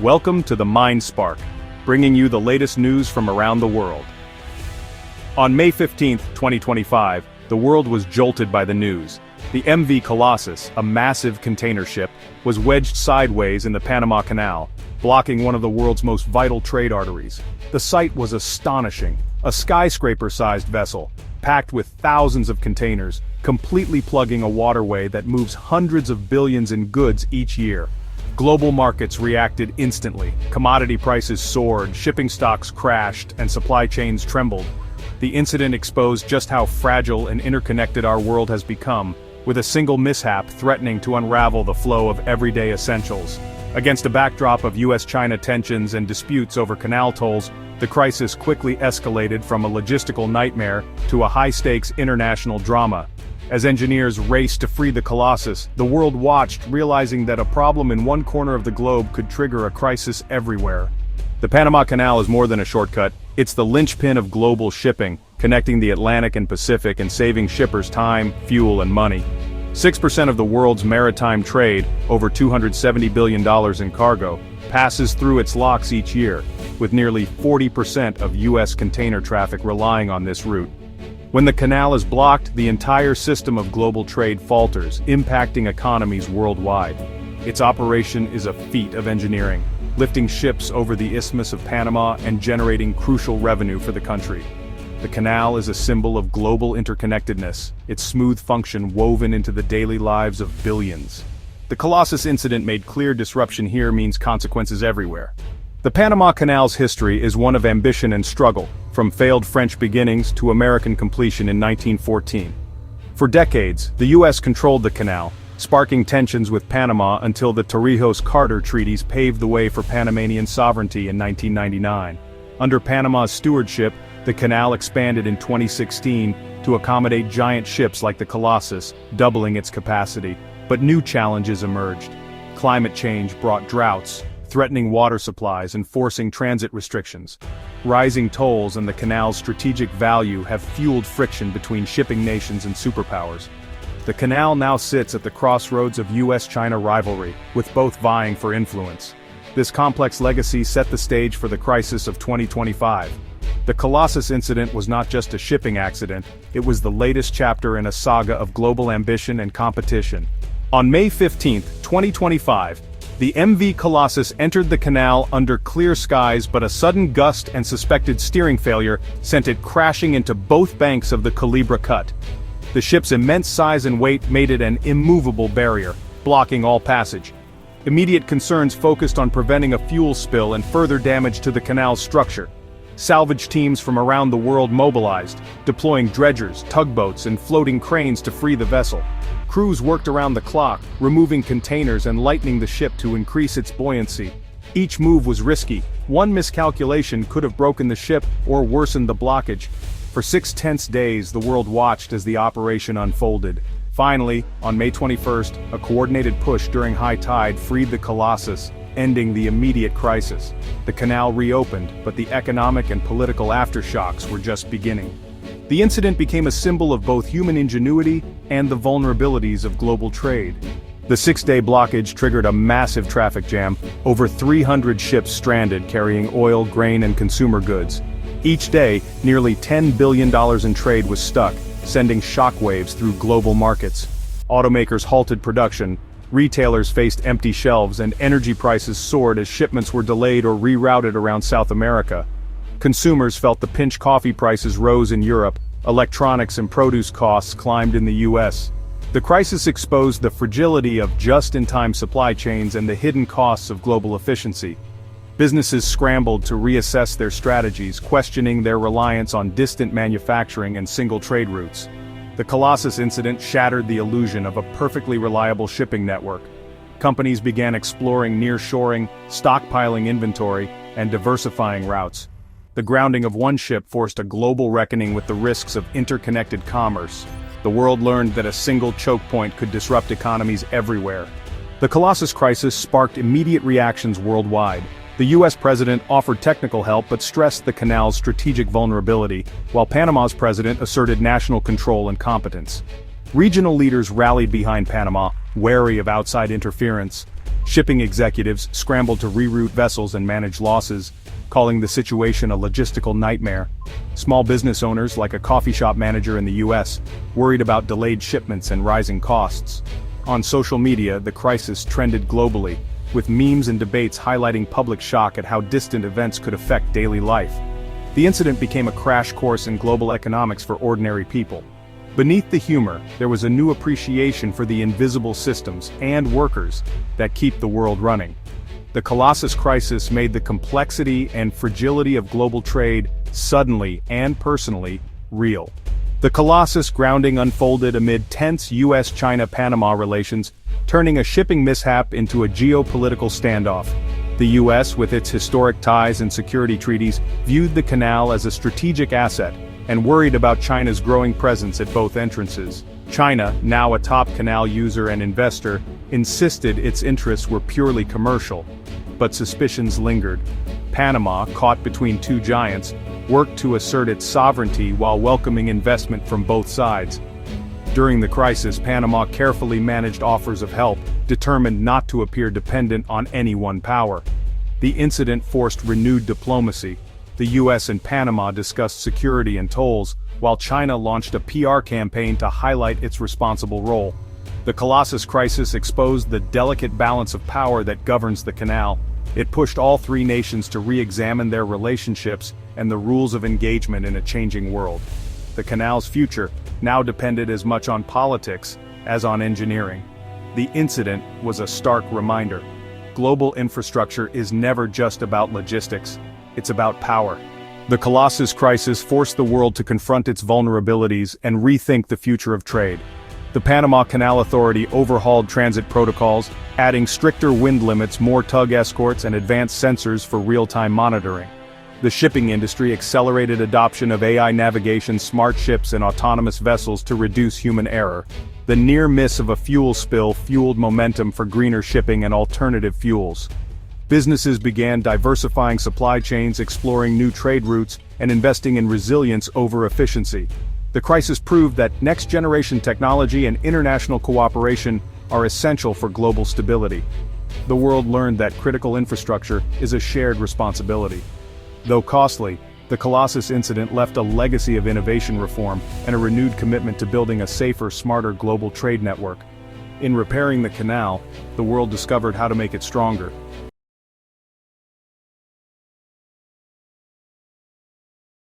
Welcome to the Mind Spark, bringing you the latest news from around the world. On May 15, 2025, the world was jolted by the news. The MV Colossus, a massive container ship, was wedged sideways in the Panama Canal, blocking one of the world's most vital trade arteries. The sight was astonishing. A skyscraper-sized vessel, packed with thousands of containers, completely plugging a waterway that moves hundreds of billions in goods each year. Global markets reacted instantly. Commodity prices soared, shipping stocks crashed, and supply chains trembled. The incident exposed just how fragile and interconnected our world has become, with a single mishap threatening to unravel the flow of everyday essentials. Against a backdrop of US-China tensions and disputes over canal tolls, the crisis quickly escalated from a logistical nightmare to a high-stakes international drama. As engineers raced to free the Colossus, the world watched, realizing that a problem in one corner of the globe could trigger a crisis everywhere. The Panama Canal is more than a shortcut, it's the linchpin of global shipping, connecting the Atlantic and Pacific and saving shippers time, fuel, and money. 6% of the world's maritime trade, over $270 billion in cargo, passes through its locks each year, with nearly 40% of U.S. container traffic relying on this route. When the canal is blocked, the entire system of global trade falters, impacting economies worldwide. Its operation is a feat of engineering, lifting ships over the Isthmus of Panama and generating crucial revenue for the country. The canal is a symbol of global interconnectedness, its smooth function woven into the daily lives of billions. The Colossus incident made clear disruption here means consequences everywhere. The Panama Canal's history is one of ambition and struggle, from failed French beginnings to American completion in 1914. For decades, the U.S. controlled the canal, sparking tensions with Panama until the Torrijos-Carter treaties paved the way for Panamanian sovereignty in 1999. Under Panama's stewardship, the canal expanded in 2016 to accommodate giant ships like the Colossus, doubling its capacity. But new challenges emerged. Climate change brought droughts, threatening water supplies and forcing transit restrictions. Rising tolls and the canal's strategic value have fueled friction between shipping nations and superpowers. The canal now sits at the crossroads of US-China rivalry, with both vying for influence. This complex legacy set the stage for the crisis of 2025. The Colossus incident was not just a shipping accident, it was the latest chapter in a saga of global ambition and competition. On May 15, 2025, the MV Colossus entered the canal under clear skies, but a sudden gust and suspected steering failure sent it crashing into both banks of the Culebra Cut. The ship's immense size and weight made it an immovable barrier, blocking all passage. Immediate concerns focused on preventing a fuel spill and further damage to the canal's structure. Salvage teams from around the world mobilized, deploying dredgers, tugboats, and floating cranes to free the vessel. Crews worked around the clock, removing containers and lightening the ship to increase its buoyancy. Each move was risky. One miscalculation could have broken the ship or worsened the blockage. For 6 tense days, the world watched as the operation unfolded. Finally, on May 21st, a coordinated push during high tide freed the Colossus, ending the immediate crisis. The canal reopened, but the economic and political aftershocks were just beginning. The incident became a symbol of both human ingenuity and the vulnerabilities of global trade. The 6-day blockage triggered a massive traffic jam, over 300 ships stranded carrying oil, grain, and consumer goods. Each day, nearly $10 billion in trade was stuck, sending shockwaves through global markets. Automakers halted production, retailers faced empty shelves, and energy prices soared as shipments were delayed or rerouted around South America. Consumers felt the pinch coffee prices rose in Europe, electronics and produce costs climbed in the US. The crisis exposed the fragility of just-in-time supply chains and the hidden costs of global efficiency. Businesses scrambled to reassess their strategies, questioning their reliance on distant manufacturing and single trade routes. The Colossus incident shattered the illusion of a perfectly reliable shipping network. Companies began exploring nearshoring, stockpiling inventory, and diversifying routes. The grounding of one ship forced a global reckoning with the risks of interconnected commerce. The world learned that a single choke point could disrupt economies everywhere. The Colossus crisis sparked immediate reactions worldwide. The US president offered technical help but stressed the canal's strategic vulnerability, while Panama's president asserted national control and competence. Regional leaders rallied behind Panama, wary of outside interference. Shipping executives scrambled to reroute vessels and manage losses, calling the situation a logistical nightmare. Small business owners, like a coffee shop manager in the US, worried about delayed shipments and rising costs. On social media, the crisis trended globally, with memes and debates highlighting public shock at how distant events could affect daily life. The incident became a crash course in global economics for ordinary people. Beneath the humor, there was a new appreciation for the invisible systems and workers that keep the world running. The Colossus crisis made the complexity and fragility of global trade suddenly and personally real. The Colossus grounding unfolded amid tense US-China-Panama relations, turning a shipping mishap into a geopolitical standoff. The US, with its historic ties and security treaties, viewed the canal as a strategic asset and worried about China's growing presence at both entrances. China, now a top canal user and investor, insisted its interests were purely commercial, but suspicions lingered. Panama, caught between two giants, worked to assert its sovereignty while welcoming investment from both sides. During the crisis, Panama carefully managed offers of help, determined not to appear dependent on any one power. The incident forced renewed diplomacy. The US and Panama discussed security and tolls, while China launched a PR campaign to highlight its responsible role. The Colossus crisis exposed the delicate balance of power that governs the canal. It pushed all three nations to re-examine their relationships and the rules of engagement in a changing world. The canal's future now depended as much on politics as on engineering. The incident was a stark reminder. Global infrastructure is never just about logistics. It's about power. The Colossus crisis forced the world to confront its vulnerabilities and rethink the future of trade. The Panama Canal Authority overhauled transit protocols, adding stricter wind limits, more tug escorts, and advanced sensors for real-time monitoring. The shipping industry accelerated adoption of AI navigation, smart ships, and autonomous vessels to reduce human error. The near miss of a fuel spill fueled momentum for greener shipping and alternative fuels. Businesses began diversifying supply chains, exploring new trade routes, and investing in resilience over efficiency. The crisis proved that next-generation technology and international cooperation are essential for global stability. The world learned that critical infrastructure is a shared responsibility. Though costly, the Colossus incident left a legacy of innovation reform and a renewed commitment to building a safer, smarter global trade network. In repairing the canal, the world discovered how to make it stronger.